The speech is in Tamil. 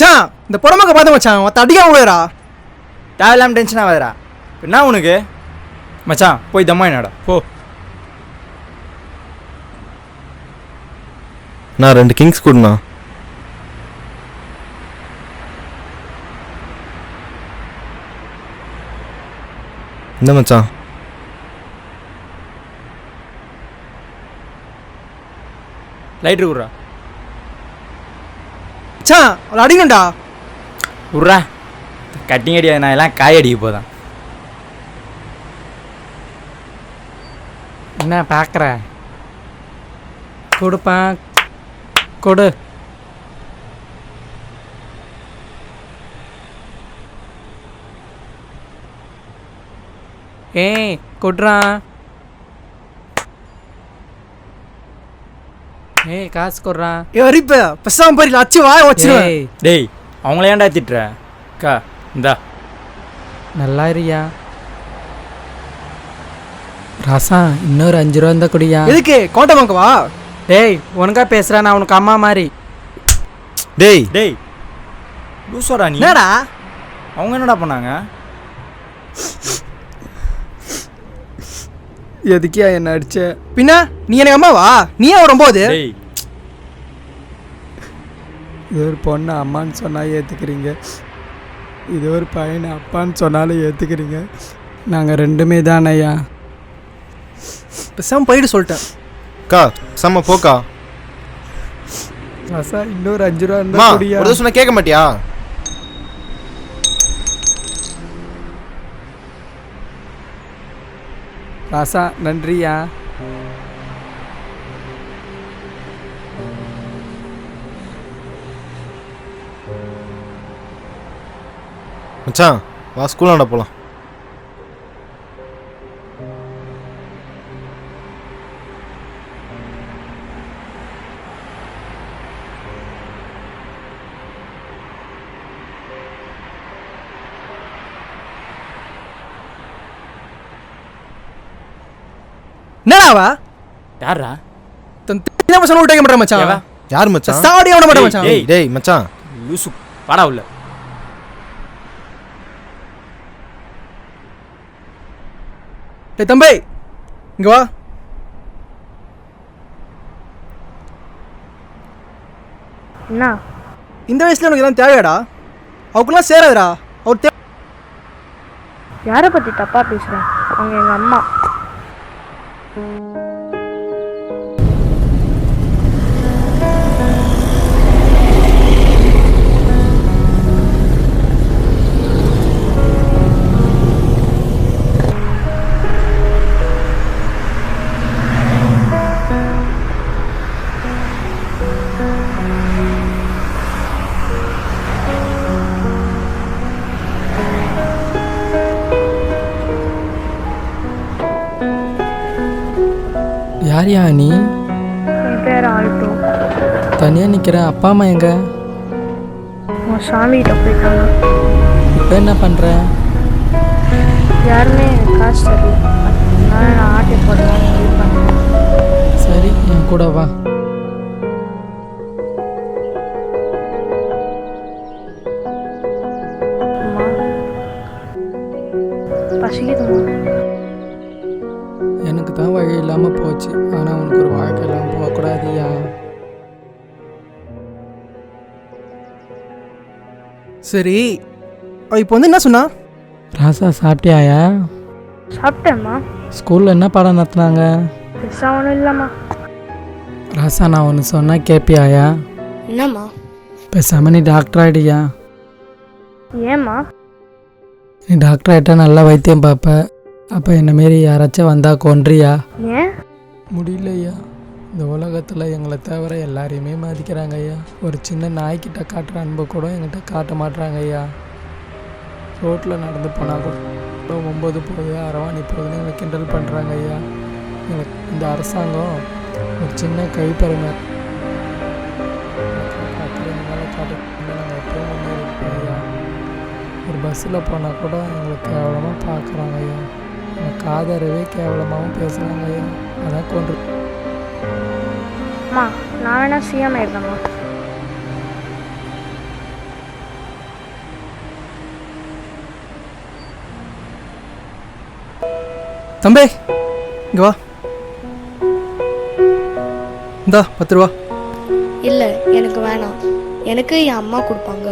மச்சான் இந்த புறமக்க பார்த்து மச்சான் ஒருத்த அடிக்காம விடுறா. தேவையில்லாமல் டென்ஷனாக வருதுடா. என்ன உனக்கு மச்சான்? போய் தம்மா என்னடா போ. நான் 2 கிங்ஸ் கொடுண்ணா. இந்த மச்சான் லைட்ரு விட்றா. மச்சான் அவளை அடிக்கணும்டா. விட்றா. கட்டிங் அடியாது, நான் எல்லாம் காய் அடிக்க போதான். என்ன பார்க்குற? கொடுப்பா கொடு. ஏய் கொடுறா. ஏய் காசு கொடுறா. அரிப்ப பெசாம பாரு அச்சு வாய வச்சிருவேன். ஏய் டேய் அவங்கள ஏன்டா திட்டுற? அக்கா இந்தா. நல்லா இருயா. ராசா இன்னொரு 5 ரூபா இருந்தால் குடியா. எதுக்கு கோட்டை வாங்கவா? டேய் உனக்கா பேசுகிறேன், நான் உனக்கு அம்மா மாதிரி. டேய் டேய் லூசோடா நீ. என்னடா அவங்க என்னடா பண்ணாங்க? எதுக்கியா என்ன அடிச்ச? பின்ன நீ எனக்கு அம்மாவா? நீ ஏன் ரொம்ப டேய் இது ஒரு பொண்ணை அம்மான்னு சொன்னால் ஏற்றுக்கிறீங்க, இது ஒரு பையனை அப்பான்னு சொன்னாலும் ஏற்றுக்கிறீங்க. நாங்கள் 2மே தானே ஐயா. பெசாம போயிட்டு சொல்லிட்டேன். அக்கா செம்ம போக்கா. ராசா இன்னொரு 5 ரூபா அம்மா இருந்தால் குடியா. ஒரு சொன்ன கேட்க மாட்டியா? ராசா நன்றியா. மச்சான் வா ஸ்கூலாண்ட போகலாம். என்னடாவா யாரா? என்ன மச்சான் விட்டு கேட்க மாட்டேன் மச்சான். ஏவா? யார் மச்சான்? சாவடி அவன மாட்டேன் மச்சான். ஏய். டேய் மச்சான் லூசு வாடா உள்ள. டேய் தம்பி இங்க வா. என்ன இந்த வயசுல உனக்கு இதெல்லாம் தேவையாடா? அவக்குலாம் சேராதுடா. அவர் யாரை பற்றி தப்பாக பேசுகிறேன்? அவங்க எங்கள் அம்மா. யாரியா நீ? என் பேர் ஆல்டோ. தனியாக நிற்கிற. அப்பா அம்மா எங்க? உன் சாமிகிட்ட போயிட்டாங்க. இப்போ என்ன பண்ணுற? யாருமே எனக்கு காசு தரல, அதனால நான் ஆட்டை போடலான்னு முடிவு பண்ணேன். சரி என் கூட வா. அம்மா பசிக்குதுமா. எனக்கு தான் வழி இல்லாமல் போச்சு, ஆனால் உனக்கு ஒரு வாழ்க்கை இல்லாமல் போகக்கூடாதியா. சரி அவ இப்போ வந்து என்ன சொன்னா? ராசா சாப்பிட்டியாயா? சாப்பிட்டேம்மா. ஸ்கூலில் என்ன பாடம் நடத்துனாங்க? பெருசாக ஒன்றும் இல்லைம்மா. ராசா நான் ஒன்று சொன்னால் கேட்பியாயா? என்னம்மா? பேசாமல் நீ டாக்டர் ஆகிடியா. ஏம்மா? நீ டாக்டர் ஆகிட்டா நல்லா வைத்தியம் பார்ப்ப. அப்போ என்னமாரி யாராச்சும் வந்தால் கொன்றியா? ஏன்? முடியலையா, இந்த உலகத்தில் எங்களை தவிர எல்லாரையுமே மதிக்கிறாங்க ஐயா. ஒரு சின்ன நாய்க்கிட்ட காட்டுற அன்பை கூட எங்கிட்ட காட்ட மாட்டுறாங்க ஐயா. ரோட்டில் நடந்து போனால் கூட 9 போகுது அரவாணி போகுதுன்னு எங்களை கிண்டல் பண்ணுறாங்க ஐயா. எங்களுக்கு இந்த அரசாங்கம் ஒரு சின்ன கைப்பெருமை காட்டு நாங்கள் எப்பவும் முன்னேறிப்போம் ஐயா. ஒரு பஸ்ஸில் போனால் கூட எங்களை கேவலமாக பார்க்குறாங்க ஐயா. எனக்கு ஆதரவே கேவலமாகவும் பேசுகிறாங்க ஐயா. அதான் கொண்டு அம்மா நான் வேணா சிஎம் ஆயிடுறேம்மா. தம்பி இங்க வா. இந்தா 10 ரூபா. இல்லை எனக்கு வேணாம், எனக்கு என் அம்மா கொடுப்பாங்க.